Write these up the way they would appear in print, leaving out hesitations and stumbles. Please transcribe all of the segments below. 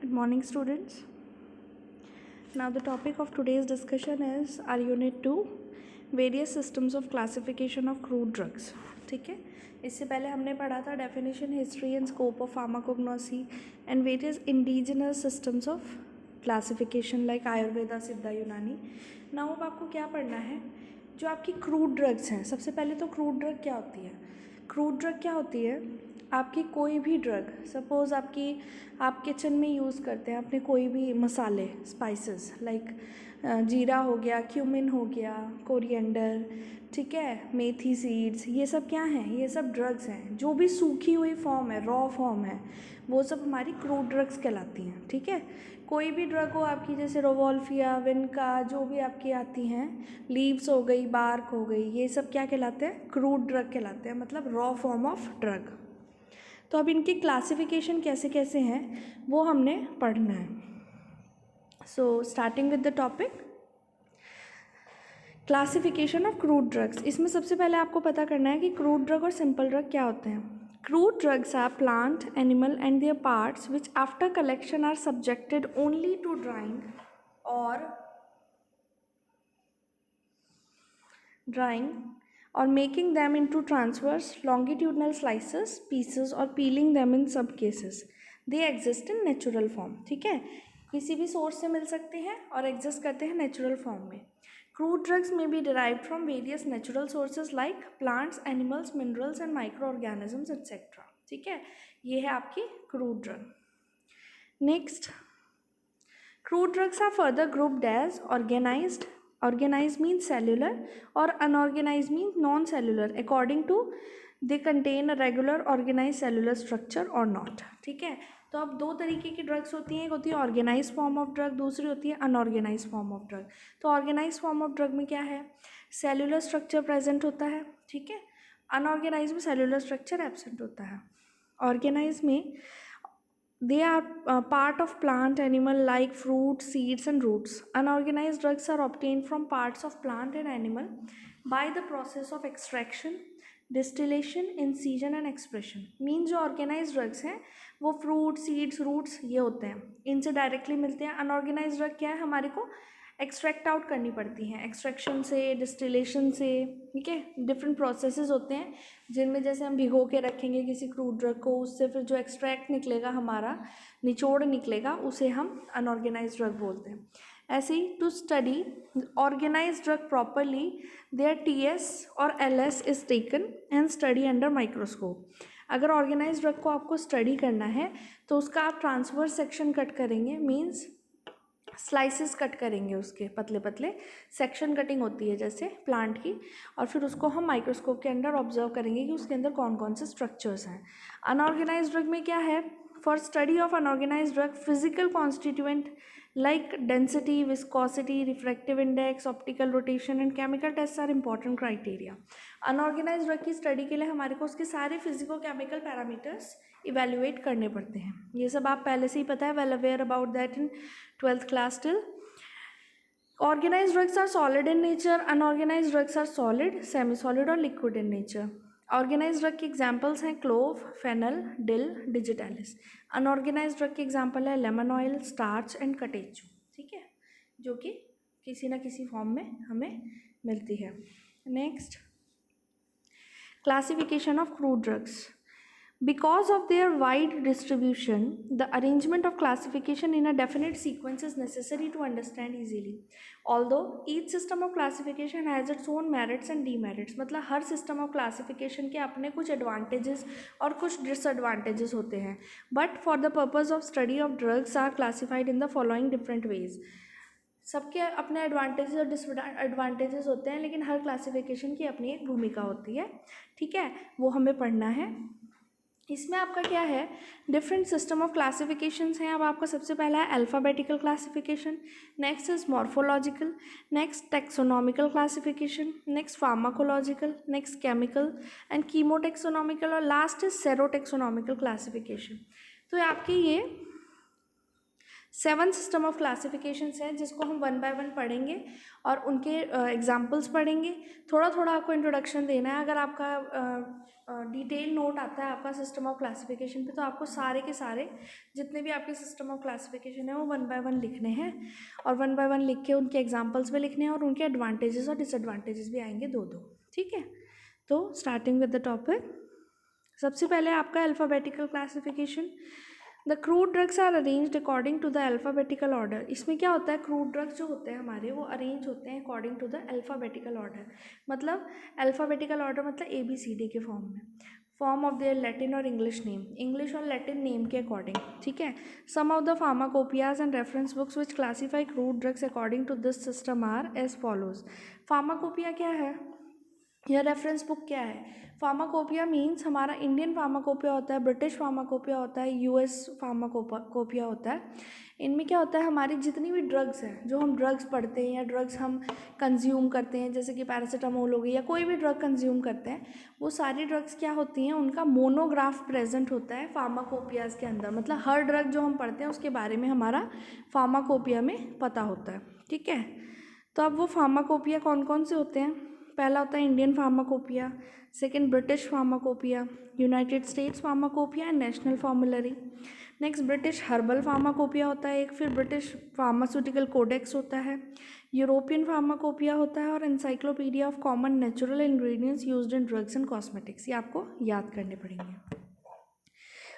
Good morning, students. Now, the topic of today's discussion is our Unit 2, various systems of classification of crude drugs. ठीक है, इससे पहले हमने पढ़ा था definition, history and scope of pharmacognosy and various indigenous systems of classification like Ayurveda, सिद्धा, यूनानी. Now अब आपको क्या पढ़ना है, जो आपकी क्रूड ड्रग्स हैं. सबसे पहले तो क्रूड ड्रग क्या होती है. क्रूड ड्रग क्या होती है, आपकी कोई भी ड्रग, सपोज़ आप किचन में यूज़ करते हैं अपने कोई भी मसाले, स्पाइसेस लाइक जीरा हो गया, क्यूमिन हो गया, कोरिएंडर, ठीक है, मेथी सीड्स, ये सब क्या हैं, ये सब ड्रग्स हैं. जो भी सूखी हुई फॉर्म है, रॉ फॉर्म है, वो सब हमारी क्रूड ड्रग्स कहलाती हैं. ठीक है, कोई भी ड्रग हो आपकी, जैसे रोवोल्फिया, विनका, जो भी आपकी आती हैं, लीव्स हो गई, बार्क हो गई, ये सब क्या कहलाते हैं, क्रूड ड्रग कहलाते हैं, मतलब रॉ फॉर्म ऑफ ड्रग. तो अब इनकी क्लासिफिकेशन कैसे कैसे हैं वो हमने पढ़ना है. So starting with the topic classification of crude drugs. इसमें सबसे पहले आपको पता करना है कि क्रूड ड्रग और सिंपल ड्रग क्या होते हैं. Crude drugs are plant, animal and their parts which after collection are subjected only to drying or making them into transverse longitudinal slices, pieces or peeling them in some cases. They exist in natural form. ठीक है, किसी भी source से मिल सकते हैं और exist करते हैं नेचुरल फॉर्म में. Crude drugs may be derived from various natural sources like plants, animals, minerals and microorganisms etc. ठीक है, ये है आपकी crude drug. Next, crude drugs are further grouped as organized. Organized means cellular or unorganized means non-cellular according to they contain a regular organized cellular structure or not. ठीक है, तो अब दो तरीके की ड्रग्स होती हैं, एक होती है ऑर्गेनाइज फॉर्म ऑफ ड्रग, दूसरी होती है अनऑर्गेनाइज फॉर्म ऑफ ड्रग. तो ऑर्गेनाइज फॉर्म ऑफ ड्रग में क्या है, सेलुलर स्ट्रक्चर प्रेजेंट होता है. ठीक है, अनऑर्गेनाइज में सेलुलर स्ट्रक्चर एब्सेंट होता है. ऑर्गेनाइज में they are part of plant, animal like fruit, seeds and roots. Unorganized drugs are obtained from parts of plant and animal by the process of extraction, distillation, incision and expression. Means जो organise drugs हैं वो fruit, seeds, roots ये होते हैं, इनसे directly मिलते हैं. Unorganised drug क्या है, हमारे को एक्सट्रैक्ट आउट करनी पड़ती हैं, एक्सट्रैक्शन से, डिस्टिलेशन से. ठीक है, डिफरेंट प्रोसेसेस होते हैं जिनमें जैसे हम भिगो के रखेंगे किसी क्रूड ड्रग को, उससे फिर जो एक्सट्रैक्ट निकलेगा, हमारा निचोड़ निकलेगा, उसे हम अनऑर्गेनाइज ड्रग बोलते हैं. ऐसे ही to study organise drug properly there TS और LS is taken and study under microscope. अगर ऑर्गेनाइज ड्रग को आपको स्टडी करना है तो उसका आप ट्रांसवर्स सेक्शन कट करेंगे, मीन्स स्लाइसेस कट करेंगे, उसके पतले पतले सेक्शन कटिंग होती है जैसे प्लांट की, और फिर उसको हम माइक्रोस्कोप के अंदर ऑब्जर्व करेंगे कि उसके अंदर कौन कौन से स्ट्रक्चर्स हैं. अनऑर्गेनाइज ड्रग में क्या है, for study of unorganise drug physical constituent like density, viscosity, refractive index, optical rotation and chemical test are important criteria. Unorganise drug की स्टडी के लिए हमारे को उसके सारे फिजिको केमिकल पैरामीटर्स इवेल्युएट करने पड़ते हैं. ये सब आप पहले से ही पता है, well aware about that in 12th class till. Organized drugs are solid in nature, unorganized drugs are solid, semi-solid और liquid in nature. Organized drug के examples हैं clove, fennel, dill, digitalis. Unorganise drug के example है lemon oil, starch and catechu. ठीक है, जो कि किसी ना किसी फॉर्म में हमें मिलती है. Next, classification of crude drugs. Because of their wide distribution, the arrangement of classification in a definite sequence is necessary to understand easily. Although each system of classification has its own merits and demerits. मतलब हर system of classification के अपने कुछ advantages और कुछ disadvantages होते हैं. But for the purpose of study of drugs are classified in the following different ways. सबके अपने एडवांटेजेस और डिसएडवांटेजेस होते हैं, लेकिन हर क्लासिफिकेशन की अपनी एक भूमिका होती है. ठीक है, वो हमें पढ़ना है. इसमें आपका क्या है, डिफरेंट सिस्टम ऑफ क्लासिफिकेशंस हैं. अब आपका सबसे पहला है alphabetical classification, next is morphological, next taxonomical classification, next pharmacological, next chemical and chemotaxonomical और लास्ट इज सेरोटेक्सोनॉमिकल क्लासिफिकेशन. तो आपके ये 7 सिस्टम ऑफ क्लासिफिकेशंस हैं जिसको हम वन बाय वन पढ़ेंगे और उनके एग्जाम्पल्स पढ़ेंगे। थोड़ा थोड़ा आपको इंट्रोडक्शन देना है। अगर आपका डिटेल नोट आता है आपका सिस्टम ऑफ क्लासिफिकेशन पे, तो आपको सारे के सारे जितने भी आपके सिस्टम ऑफ क्लासिफिकेशन है वो वन बाय वन लिखने हैं, और वन बाय वन लिख के उनके एग्जाम्पल्स भी लिखने हैं, और उनके एडवांटेजेस और डिसएडवांटेजेस भी आएंगे दो दो। ठीक है, तो स्टार्टिंग विद द टॉपिक, सबसे पहले आपका alphabetical classification. The crude drugs are arranged according to the alphabetical order. इसमें क्या होता है, क्रूड ड्रग्स जो होते हैं हमारे वो अरेंज होते हैं according to the alphabetical order. मतलब अल्फ़ाबेटिकल ऑर्डर मतलब ABCD के फॉर्म में, फॉर्म ऑफ देयर लैटिन और इंग्लिश नेम, इंग्लिश और लैटिन नेम के अकॉर्डिंग। ठीक है, some of the pharmacopoeias and reference books which classify crude drugs according to this system are as follows. Pharmacopoeia क्या है या रेफरेंस बुक क्या है? फार्माकोपिया मीन्स हमारा इंडियन फार्माकोपिया होता है, ब्रिटिश फार्माकोपिया होता है, US फार्माकोपिया होता है। इनमें क्या होता है, हमारी जितनी भी ड्रग्स हैं, जो हम ड्रग्स पढ़ते हैं या ड्रग्स हम कंज्यूम करते हैं, जैसे कि पैरासीटामोल हो गई या कोई भी ड्रग कंज्यूम करते हैं, वो सारी ड्रग्स क्या होती हैं, उनका मोनोग्राफ प्रेजेंट होता है फार्माकोपियाज के अंदर। मतलब हर ड्रग जो हम पढ़ते हैं उसके बारे में हमारा फार्माकोपिया में पता होता है। ठीक है, तो अब वो फार्माकोपिया कौन कौन से होते हैं? पहला होता है Indian pharmacopoeia, second British pharmacopoeia, United states pharmacopoeia and national formulary. Next British herbal pharmacopoeia होता है एक, फिर ब्रिटिश फार्मास्यूटिकल कोडेक्स होता है, यूरोपियन फार्माकोपिया होता है, और encyclopedia of common natural ingredients used in drugs and cosmetics. ये आपको याद करने पड़ेंगे।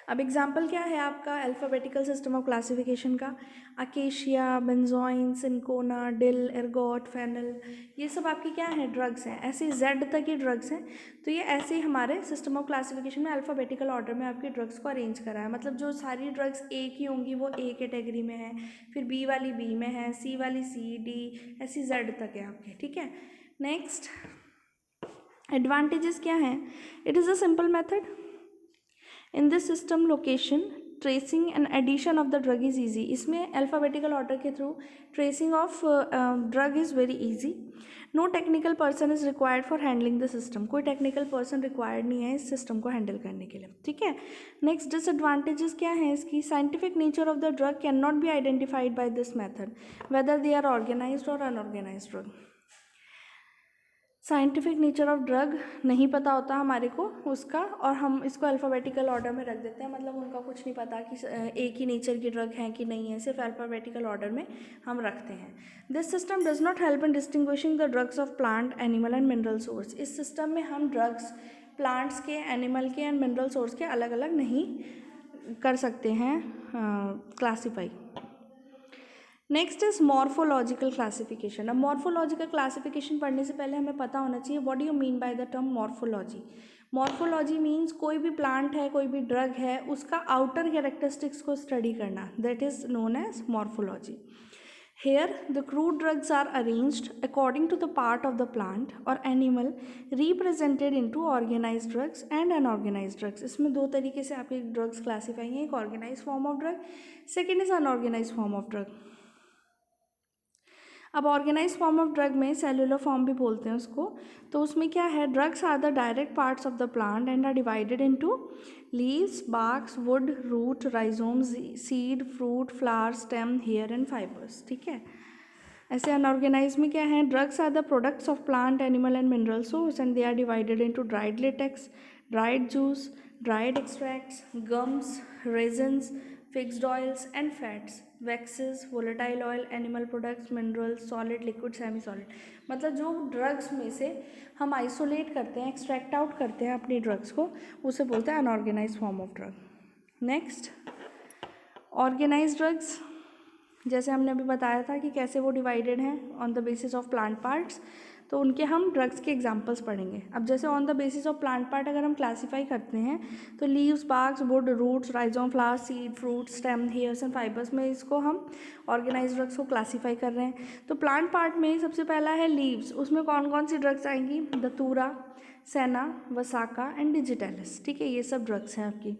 अब एग्जाम्पल क्या है आपका अल्फ़ाबेटिकल सिस्टम ऑफ क्लासिफिकेशन का? Acacia, benzoin, cinchona, dill, ergot, fennel, ये सब आपकी क्या है, ड्रग्स हैं। ऐसे Z तक की ड्रग्स हैं। तो ये ऐसे ही हमारे सिस्टम ऑफ क्लासिफिकेशन में अल्फ़ाबेटिकल ऑर्डर में आपकी ड्रग्स को अरेंज करा है। मतलब जो सारी ड्रग्स A की होंगी वो A कैटेगरी में है, फिर B वाली B में है, C वाली C, D, ऐसी Z तक है आपके। ठीक है, नेक्स्ट एडवांटेजेस क्या हैं? It is a simple method. In this system location tracing and addition of the drug is easy. इसमें अल्फ़ाबेटिकल ऑर्डर के through tracing of drug is very easy. No technical person is required for handling the system. कोई technical person required नहीं है इस system को handle करने के लिए। ठीक है, नेक्स्ट डिसएडवांटेजेस क्या है इसकी? Scientific nature of the drug can not be identified by this method whether they are organised और unorganised drug. Scientific nature of drug नहीं पता होता हमारे को उसका, और हम इसको अल्फ़ाबेटिकल ऑर्डर में रख देते हैं। मतलब उनका कुछ नहीं पता कि एक ही नेचर की ड्रग है कि नहीं है, सिर्फ अल्फ़ाबेटिकल ऑर्डर में हम रखते हैं। This system does not help in distinguishing the drugs of plant, animal and mineral source. इस सिस्टम में हम ड्रग्स प्लांट्स के, एनिमल के एंड मिनरल सोर्स के अलग अलग नहीं कर सकते हैं classify. Next is morphological classification. अब मॉर्फोलॉजिकल क्लासिफिकेशन पढ़ने से पहले हमें पता होना चाहिए what do you mean by the term morphology. Morphology means कोई भी प्लांट है, कोई भी ड्रग है, उसका आउटर कैरेक्टरिस्टिक्स को स्टडी करना, that is known as morphology. Here the crude drugs are arranged according to the part of the plant और animal represented into organised drugs and unorganised drugs. इसमें दो तरीके से आपके ड्रग्स क्लासीफाई हैं, एक organise form of drug, second is unorganise form of drug. अब organise form of drug में सेलुलर फॉर्म भी बोलते हैं उसको। तो उसमें क्या है, drugs are the direct parts of the plant and are divided into leaves, barks, wood, root, rhizomes, seed, fruit, flower, stem, hair and fibres. ठीक है, ऐसे अनऑर्गेनाइज में क्या है, drugs are the products of plant, animal and mineral source and they are divided into dried latex, dried juice, dried extracts, gums, resins, fixed oils and fats, waxes, volatile oil, animal products, minerals, solid, liquid, semi solid। मतलब जो drugs में से हम isolate करते हैं, extract out करते हैं अपनी ड्रग्स को, उसे बोलते हैं unorganise form of drug. Next organise drugs, जैसे हमने अभी बताया था कि कैसे वो डिवाइडेड हैं on the basis of plant parts, तो उनके हम ड्रग्स के एग्जांपल्स पढ़ेंगे। अब जैसे on the basis of plant part अगर हम क्लासीफाई करते हैं तो leaves, barks, wood, roots, rhizome, flower, seed, fruit, stem, hairs and fibres में इसको हम ऑर्गेनाइज ड्रग्स को क्लासीफाई कर रहे हैं। तो प्लांट पार्ट में सबसे पहला है लीव्स, उसमें कौन कौन सी ड्रग्स आएंगी, दतूरा, सेना, वसाका एंड डिजिटेलिस। ठीक है, ये सब ड्रग्स हैं आपकी।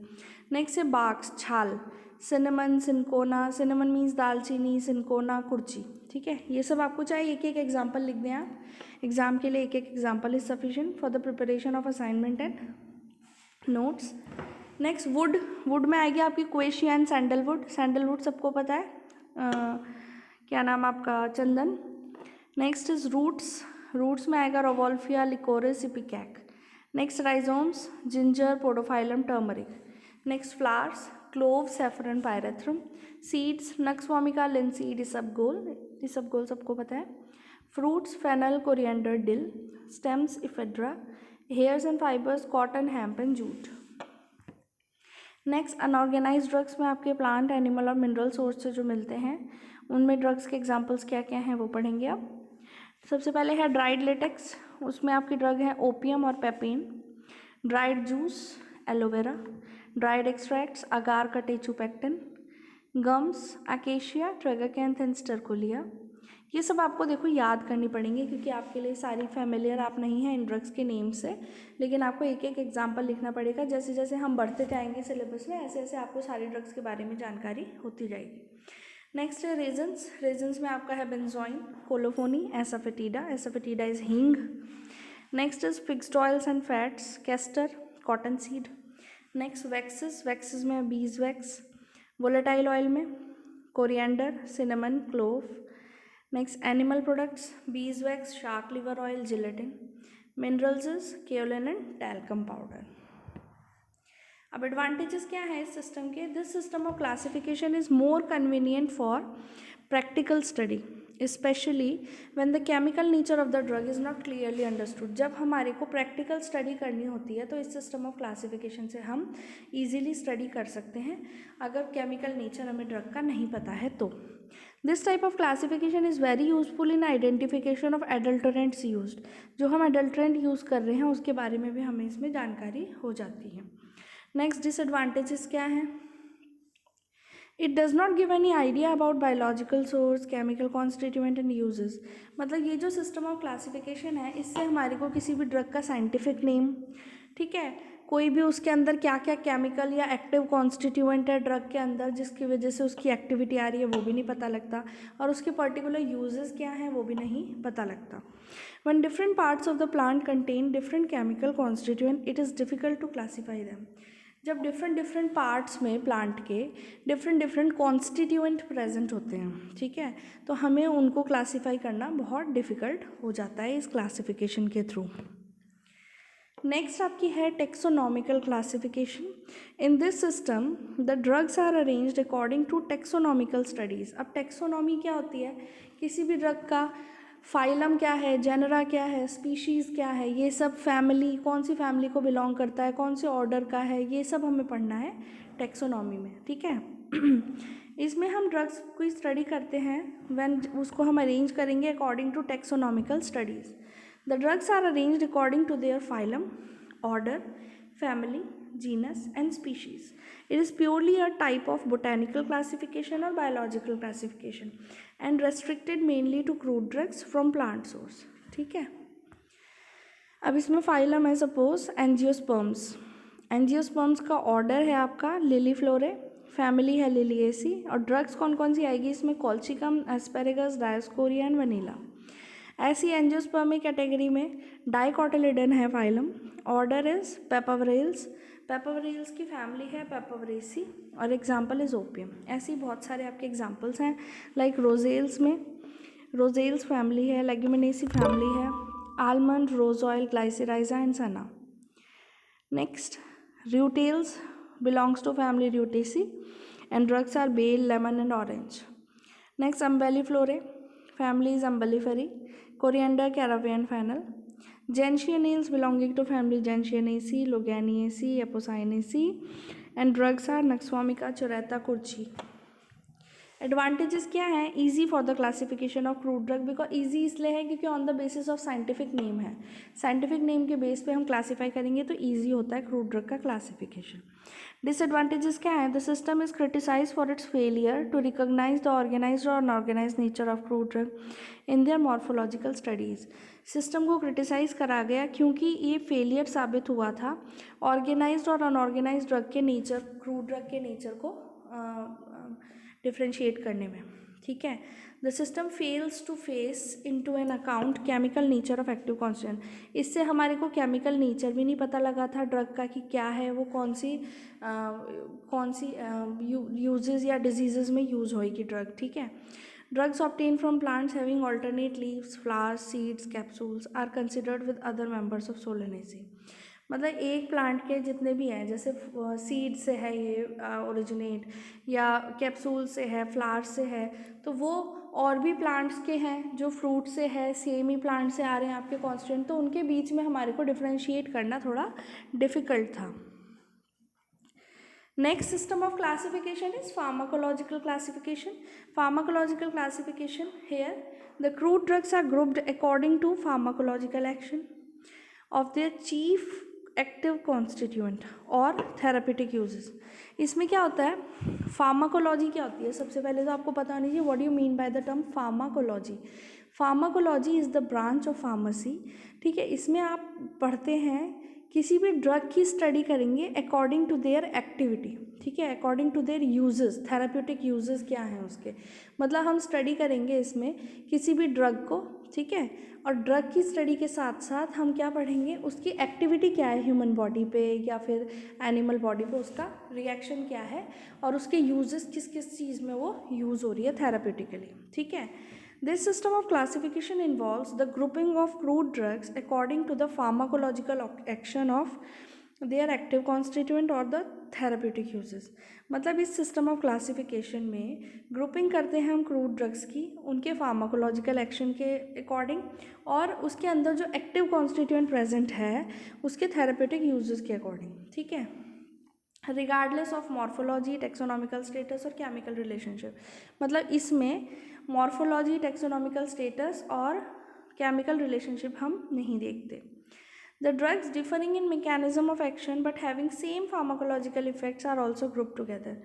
नेक्स्ट है बार्क्स, छाल, सिनेमन, सिनकोना, सिनेमन मीन्स दालचीनी, सिनकोना, कुर्ची। ठीक है, ये सब आपको चाहिए, एक एक एग्जाम्पल लिख दें आप एग्जाम के लिए, एक एक example is sufficient for the preparation of assignment and notes. Next would, would में आएगी आपकी क्वेशिया एंड सैंडलवुड। सैंडलवुड सबको पता है, क्या नाम आपका, चंदन। नेक्स्ट इज रूट्स, रूट्स में आएगा rauwolfia, liquorice, ipecac. Next rhizomes, ginger, podophyllum, turmeric. Next flowers, clove, saffron, pyrethrum. Seeds, nux vomica, linseed, isabgol सबको पता है। Fruits, fennel, coriander, dill. Stems, ephedra. Hairs and fibres, cotton, hemp and jute. Next unorganise drugs में आपके plant, animal और mineral source से जो मिलते हैं उनमें ड्रग्स के एग्जांपल्स क्या क्या हैं वो पढ़ेंगे अब। सबसे पहले है ड्राइड लेटेक्स, उसमें आपकी ड्रग है ओपियम और papain. Dried juice, aloe vera. Dried extracts, agar का टेचुपेक्टिन। Gums, acacia, tragacanth and sterculia. ये सब आपको देखो याद करनी पड़ेंगी क्योंकि आपके लिए सारी फैमिलियर आप नहीं हैं इन ड्रग्स के नेम से, लेकिन आपको एक एक एग्जाम्पल लिखना पड़ेगा। जैसे जैसे हम बढ़ते जाएंगे सिलेबस में ऐसे ऐसे आपको सारी ड्रग्स के बारे में जानकारी होती जाएगी। नेक्स्ट है रेजन्स, रेजन्स में आपका है बेंजोइन, कोलोफोनी, एसाफेटिडा इज हींग। Next is fixed oils and fats, castor, cotton seed. Next waxes, waxes में बीज वैक्स। वोलेटाइल ऑयल में coriander, cinnamon, clove. Next animal products, bees wax, shark liver oil, gelatin. Minerals is kaolin and talcum powder. अब advantages क्या है इस system के, this system of classification is more convenient for practical study specially when the chemical nature of the drug is not clearly understood. जब हमारे को practical study करनी होती है तो इस सिस्टम ऑफ क्लासिफिकेशन से हम इजीली स्टडी कर सकते हैं अगर केमिकल नेचर हमें ड्रग का नहीं पता है तो। This type of classification is very useful in identification of adulterants used. जो हम एडल्टरेंट यूज़ कर रहे हैं उसके बारे में भी हमें इसमें जानकारी हो जाती है। नेक्स्ट डिसएडवांटेजेस क्या हैं, it does not give any idea about biological source, chemical constituent and uses. मतलब ये जो सिस्टम ऑफ क्लासिफिकेशन है इससे हमारे को किसी भी ड्रग का साइंटिफिक नेम, ठीक है, कोई भी उसके अंदर क्या क्या केमिकल या एक्टिव कॉन्स्टिट्यूएंट है ड्रग के अंदर जिसकी वजह से उसकी एक्टिविटी आ रही है वो भी नहीं पता लगता, और उसके पर्टिकुलर यूजेस क्या हैं वो भी नहीं पता लगता। When different parts of the plant contain different chemical constituent, it is difficult to classify them. जब डिफरेंट पार्ट्स में प्लांट के डिफरेंट कॉन्स्टिट्यूएंट प्रेजेंट होते हैं, ठीक है, तो हमें उनको क्लासीफाई करना बहुत डिफ़िकल्ट हो जाता है इस क्लासिफिकेशन के थ्रू। नेक्स्ट आपकी है taxonomical classification. In this system the drugs are arranged according to taxonomical studies. अब टेक्सोनॉमी क्या होती है, किसी भी ड्रग का फाइलम क्या है, जेनरा क्या है, स्पीशीज़ क्या है, ये सब फैमिली कौन सी फैमिली को बिलोंग करता है, कौन से ऑर्डर का है, ये सब हमें पढ़ना है टेक्सोनॉमी में, ठीक है। इसमें हम ड्रग्स को स्टडी करते हैं व्हेन उसको हम अरेंज करेंगे according to taxonomical studies. The drugs are arranged according to their phylum, order, family, genus and species. It is purely a type of botanical classification or biological classification and restricted mainly to crude drugs from plant source, ठीक है। अब इसमें phylum है suppose angiosperms, angiosperms का order है आपका lily फ्लोरे, family है Liliaceae, और ड्रग्स कौन कौन सी आएगी इसमें, colchicum, asparagus, Dioscorea and vanilla. ऐसी एंजियोस्पर्मी कैटेगरी में डाइकोटिलिडन है फाइलम, ऑर्डर इज पेपावरेल्स, पेपावरेल्स की फैमिली है पेपावरेसी, और एग्जाम्पल इज ओपियम। ऐसी बहुत सारे आपके एग्जाम्पल्स हैं, लाइक रोजेल्स में रोजेल्स फैमिली है, लेग्यूमिनेसी फैमिली है, almond, rose oil, glycyrrhiza and senna. Next rutales belongs to family rutaceae and drugs are bael, lemon and orange. Next umbelliflorae, family is umbelliferae, coriander, caraway and fennel. Gentianales belonging to family Gentianaceae, Loganiaceae, Apocynaceae, and drugs are Nux vomica, Choretta, Curchi. Advantages क्या है, easy for the classification of crude drug, because easy इसलिए है क्योंकि on the basis of scientific name है, scientific name के base पे हम classify करेंगे तो ईजी होता है क्रूड ड्रग का क्लासिफिकेशन। डिसएडवांटेजेस क्या है, the system is criticise for its failure to recognise the organised और unorganised nature of crude drug in their morphological studies. System को क्रिटिसाइज करा गया क्योंकि ये फेलियर साबित हुआ था ऑर्गेनाइज्ड और अनऑर्गेनाइज्ड ड्रग के नेचर, क्रूड ड्रग के नेचर को डिफ्रेंशिएट करने में, ठीक है। The system fails to face into an account chemical nature of active constituent. इससे हमारे को केमिकल नेचर भी नहीं पता लगा था ड्रग का कि क्या है वो, कौन सी यूजेस या डिजीजेज में यूज़ होएगी ड्रग, ठीक है। Drugs obtained from plants having alternate leaves, flowers, seeds, capsules are considered with other members of Solanaceae। मतलब एक प्लांट के जितने भी हैं, जैसे सीड से है ये ओरिजिनेट, या कैप्सूल से है, फ्लावर से है, तो वो और भी प्लांट्स के हैं जो फ्रूट से है, सेम ही प्लांट से आ रहे हैं आपके कॉन्स्टिट्यूएंट, तो उनके बीच में हमारे को डिफ्रेंशिएट करना थोड़ा डिफ़िकल्ट था। Next system of classification is pharmacological classification. Pharmacological classification, here the crude drugs are grouped according to pharmacological action of their chief active constituent और therapeutic uses। इसमें क्या होता है, फार्माकोलॉजी क्या होती है, सबसे पहले तो आपको पता होना चाहिए what you mean by the term pharmacology. Pharmacology is the branch of pharmacy, ठीक है। इसमें आप पढ़ते हैं किसी भी ड्रग की स्टडी करेंगे अकॉर्डिंग टू देयर एक्टिविटी, ठीक है, according to their uses, therapeutic uses क्या हैं उसके, मतलब हम स्टडी करेंगे इसमें किसी भी ड्रग को, ठीक है। और ड्रग की स्टडी के साथ साथ हम क्या पढ़ेंगे, उसकी एक्टिविटी क्या है ह्यूमन बॉडी पे या फिर एनिमल बॉडी पे, उसका रिएक्शन क्या है और उसके यूजेस किस किस चीज़ में वो यूज़ हो रही है थेराप्यूटिकली, ठीक है। This system of classification involves the grouping of crude drugs according to the pharmacological action of their active constituent or the therapeutic uses। मतलब इस सिस्टम ऑफ क्लासिफिकेशन में ग्रुपिंग करते हैं हम क्रूड ड्रग्स की उनके फार्माकोलॉजिकल एक्शन के according और उसके अंदर जो एक्टिव कॉन्स्टिट्यूएंट प्रेजेंट है उसके थेराप्यूटिक यूजेस के अकॉर्डिंग, ठीक है, regardless of morphology, taxonomical status और केमिकल रिलेशनशिप। मतलब इसमें मॉर्फोलॉजी, टेक्सोनॉमिकल स्टेटस और केमिकल रिलेशनशिप हम नहीं देखते। The drugs differing in mechanism of action but having same pharmacological effects are also group together.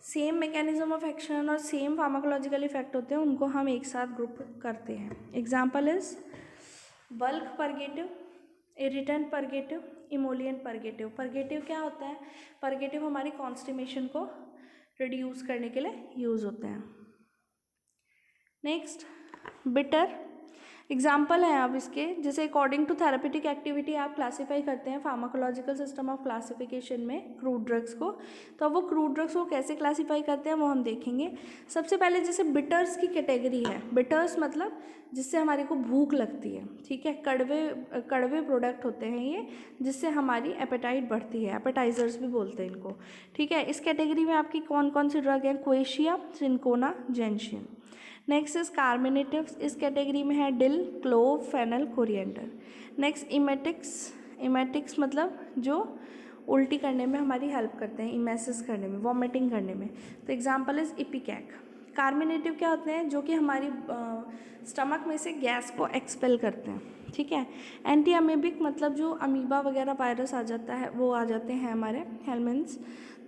Same mechanism of action और same pharmacological effect होते हैं, उनको हम एक साथ ग्रुप करते हैं। Example is bulk purgative, irritant purgative, emollient purgative. Purgative क्या होता है, परगेटिव हमारी कॉन्स्टिपेशन को रिड्यूस करने के लिए यूज़ होते हैं। नेक्स्ट बिटर, एग्जाम्पल है अब इसके, जैसे अकॉर्डिंग टू थेरापेटिक एक्टिविटी आप क्लासीफाई करते हैं फार्माकोलॉजिकल सिस्टम ऑफ क्लासिफिकेशन में क्रूड ड्रग्स को, तो अब वो क्रूड ड्रग्स को कैसे क्लासीफाई करते हैं वो हम देखेंगे। सबसे पहले जैसे बिटर्स की कैटेगरी है, बिटर्स मतलब जिससे हमारे को भूख लगती है, ठीक है, कड़वे प्रोडक्ट होते हैं ये, जिससे हमारी एपेटाइट बढ़ती है, एपेटाइजर्स भी बोलते हैं इनको, ठीक है। इस कैटेगरी में आपकी कौन कौन सी ड्रग है, quassia, cinchona, gentian. Next is carminatives, इस कैटेगरी में है dill, clove, fennel, coriander. Next emetics, emetics मतलब जो उल्टी करने में हमारी हेल्प करते हैं, इमेसिस करने में, वॉमिटिंग करने में, तो एग्जांपल इज इपिकैक। कार्मिनेटिव क्या होते हैं, जो कि हमारी स्टमक में से गैस को एक्सपेल करते हैं, ठीक है। एंटी अमीबिक मतलब जो अमीबा वगैरह वायरस आ जाता है, वो आ जाते हैं हमारे हेलमेंट्स,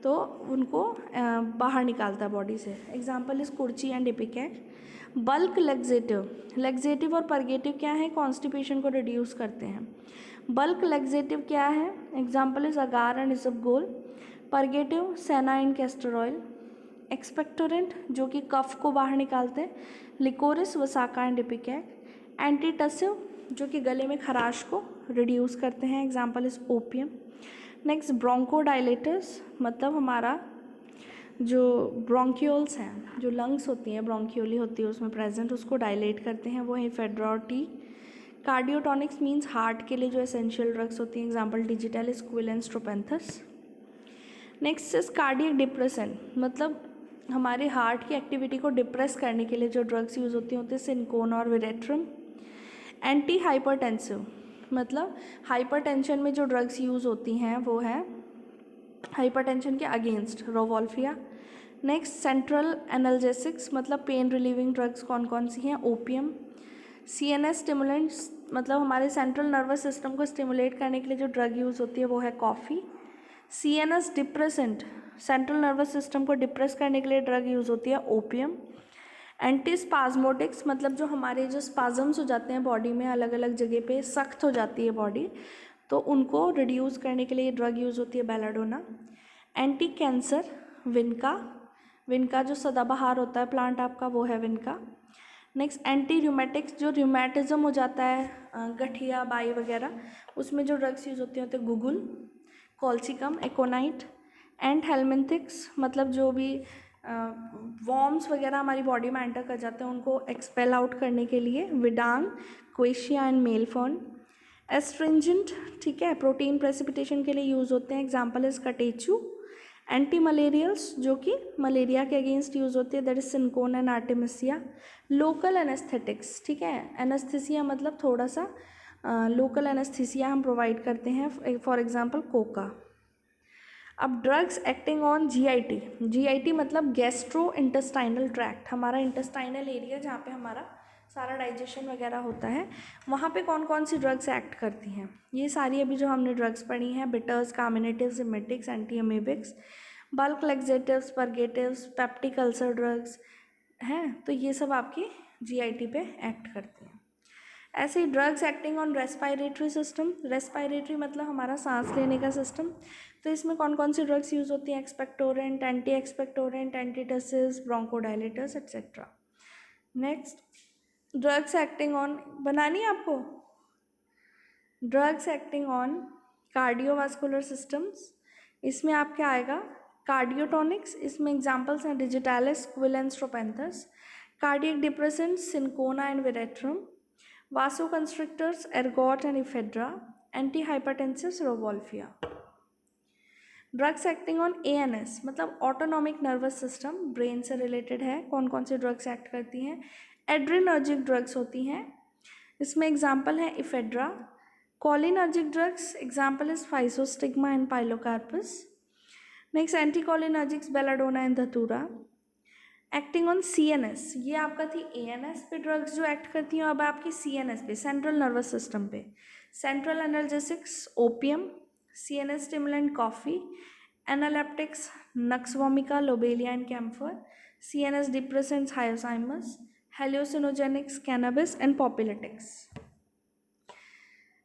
तो उनको बाहर निकालता है बॉडी से। Example is kurchi and ipecac. Bulk laxative, laxative और परगेटिव क्या है, कॉन्स्टिपेशन को रिड्यूस करते हैं। बल्क लेग्जेटिव क्या है, example is agar and isabgol. Purgative सेनाइन कैस्टर ऑयल। एक्सपेक्टोरेंट जो कि कफ को बाहर निकालते हैं, liquorice, vasaka and ipecac. Antitussive जो कि गले में खराश को रिड्यूस करते हैं, example is opium. Next bronchodilators मतलब हमारा जो ब्रोंक्यूल्स हैं, जो लंग्स होती हैं, ब्रोंक्यूली होती है उसमें प्रेजेंट, उसको डायलेट करते हैं, वो है फेड्रा और टी। कार्डियोटॉनिक्स मीन्स हार्ट के लिए जो एसेंशियल ड्रग्स होती हैं, एग्जांपल डिजिटल, क्विलेन, strophanthus. Next is cardiac depressant मतलब हमारे हार्ट की एक्टिविटी को डिप्रेस करने के लिए जो ड्रग्स यूज़ होती हैं सिनकोना और विरेट्रम। एंटी हाइपरटेंसिव मतलब हाइपरटेंशन में जो ड्रग्स यूज़ होती हैं वो है हाइपरटेंशन के against, rauvolfia. Next central analgesics मतलब पेन रिलीविंग ड्रग्स कौन कौन सी हैं, ओपियम। CNS स्टिमुलेंट्स मतलब हमारे सेंट्रल नर्वस सिस्टम को स्टिमुलेट करने के लिए जो ड्रग यूज़ होती है वो है coffee. CNS depressant central nervous system को डिप्रेस करने के लिए ड्रग यूज़ होती है ओपियम। एंटी स्पाज्मोटिक्स मतलब जो हमारे जो स्पाजम्स हो जाते हैं बॉडी में, अलग अलग जगह पे सख्त हो जाती है बॉडी, तो उनको रिड्यूस करने के लिए ड्रग यूज़ होती है बेलाडोना। Anti cancer विनका। विनका जो सदाबहार होता है प्लांट आपका, वो है विनका। नेक्स्ट एंटी र्यूमेटिक्स, जो र्यूमेटिज्म हो जाता है, गठिया बाई वगैरह, उसमें जो ड्रग्स यूज़ होती हैं गुगुल, कॉल्सिकम, एकोनाइट। एंड हेलमिंथिक्स, मतलब जो भी वॉर्म्स वगैरह हमारी बॉडी में एंटर कर जाते हैं उनको एक्सपेल आउट करने के लिए, विडांग, क्वेशिया एंड मेलफॉर्न। एस्ट्रिंजेंट, ठीक है, प्रोटीन प्रेसिपिटेशन के लिए यूज़ होते हैं, example is catechu. Anti malarials, जो कि मलेरिया के अगेंस्ट यूज़ होती है, that is cinchona and artemisia. Local anaesthetics, ठीक है, एनेस्थीसिया मतलब थोड़ा सा लोकल एनेस्थीसिया हम प्रोवाइड करते हैं, फॉर एग्जांपल कोका। अब drugs acting on GIT, GIT मतलब गैस्ट्रो इंटेस्टाइनल ट्रैक्ट, हमारा इंटेस्टाइनल एरिया जहाँ पे हमारा सारा डाइजेशन वगैरह होता है, वहाँ पे कौन कौन सी ड्रग्स एक्ट करती हैं। ये सारी अभी जो हमने ड्रग्स पढ़ी हैं, bitters, carminatives, emetics, anti amoebics, bulk laxatives, purgatives, peptic ulcer drugs हैं, तो ये सब आपकी जीआईटी पे एक्ट करती हैं। ऐसे ही drugs acting on respiratory system, respiratory मतलब हमारा सांस लेने का सिस्टम, तो इसमें कौन कौन सी ड्रग्स यूज़ होती हैं, expectorant, anti expectorant, antitussis, bronchodilators etcetera. Next drugs acting on, बनानी है आपको, drugs acting on cardiovascular systems, इसमें आपके आएगा कार्डियोटॉनिक्स, इसमें एग्जाम्पल्स हैं digitalis, squill and strophanthus. Cardiac depressants, cinchona and veratrum. Vasoconstrictors, ergot and ephedra. Anti hypertensives, rauwolfia. Drugs acting on ANS मतलब autonomic nervous system, brain से related है, कौन कौन सी ड्रग्स एक्ट करती हैं, एड्रेनर्जिक ड्रग्स होती हैं, इसमें एग्जाम्पल है ephedra. Cholinergic drugs, example is physostigma and pilocarpus. Next anticholinergics, belladonna and datura. Acting on CNS, ये आपका थी एएनएस पे ड्रग्स जो एक्ट करती हैं, अब आपकी सीएनएस पे, सेंट्रल नर्वस सिस्टम पे, central analgesics, opium. CNS stimulant, coffee. Analeptics, nux vomica, lobelia and camphor. CNS depressants, hyoscyamus. Hallucinogenics, cannabis and populetics.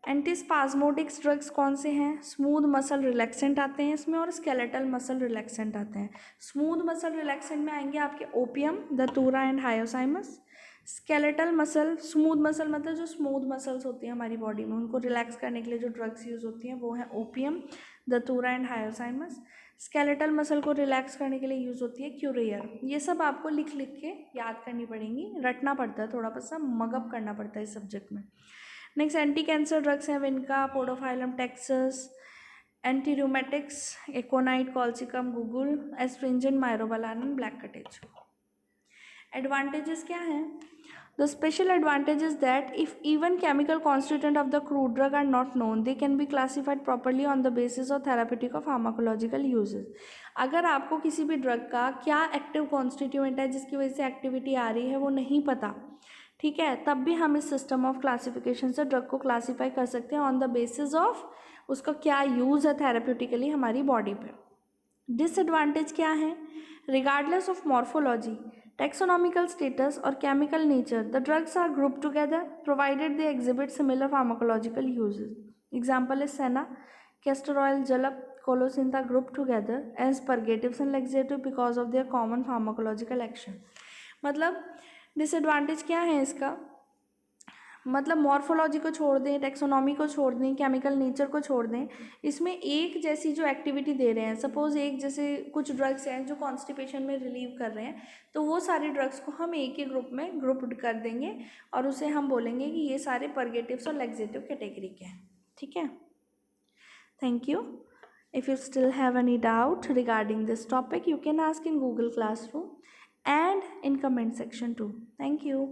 Antispasmodics drugs कौन से हैं, स्मूथ मसल रिलैक्सेंट आते हैं इसमें, और स्केलेटल मसल रिलैक्सेंट आते हैं। स्मूथ मसल रिलैक्सेंट में आएंगे आपके ओपियम, धतूरा and hyoscyamus. Skeletal muscle, smooth muscle मतलब जो स्मूथ मसल्स होती हैं हमारी बॉडी में, उनको रिलैक्स करने के लिए जो ड्रग्स यूज़ होती हैं वो है ओपियम, धतूरा एंड हायोसाइमस। स्केलेटल मसल को रिलैक्स करने के लिए यूज़ होती है क्यूरेयर। ये सब आपको लिख लिख के याद करनी पड़ेंगी, रटना पड़ता है, थोड़ा सा मगअप करना पड़ता है इस सब्जेक्ट में। नेक्स्ट एंटी कैंसर ड्रग्स हैं vinca, podophyllum taxus. Anti rheumatics, aconite, colchicum, guggul. Astringent, myrobalan, black catechu. Advantages क्या हैं, the special advantage is that if even chemical constituent of the crude drug are not known, they can be classified properly on the basis of therapeutic और pharmacological uses. अगर आपको किसी भी drug का क्या active constituent है जिसकी वजह से एक्टिविटी आ रही है वो नहीं पता, ठीक है, तब भी हम इस सिस्टम ऑफ क्लासिफिकेशन से ड्रग को क्लासीफाई कर सकते हैं ऑन द बेसिस ऑफ उसका क्या यूज़ है थेराप्यूटिकली हमारी बॉडी पे। डिसएडवांटेज क्या है, regardless of morphology, taxonomical status और chemical nature, the drugs are group together provided they exhibit similar pharmacological uses. Example is senna, castor oil, jalap, colocynth group together as purgatives and laxative because of their common pharmacological action. मतलब disadvantage क्या है इसका, मतलब morphology को छोड़ दें, taxonomy को छोड़ दें, केमिकल नेचर को छोड़ दें, इसमें एक जैसी जो एक्टिविटी दे रहे हैं, सपोज एक जैसे कुछ ड्रग्स हैं जो कॉन्स्टिपेशन में रिलीव कर रहे हैं, तो वो सारे ड्रग्स को हम एक ही ग्रुप में ग्रुप कर देंगे और उसे हम बोलेंगे कि ये सारे परगेटिव्स और लेक्सेटिव कैटेगरी के हैं, ठीक है। Thank you. If you still have any doubt regarding this topic, you can ask in Google Classroom and in comment section too. Thank you.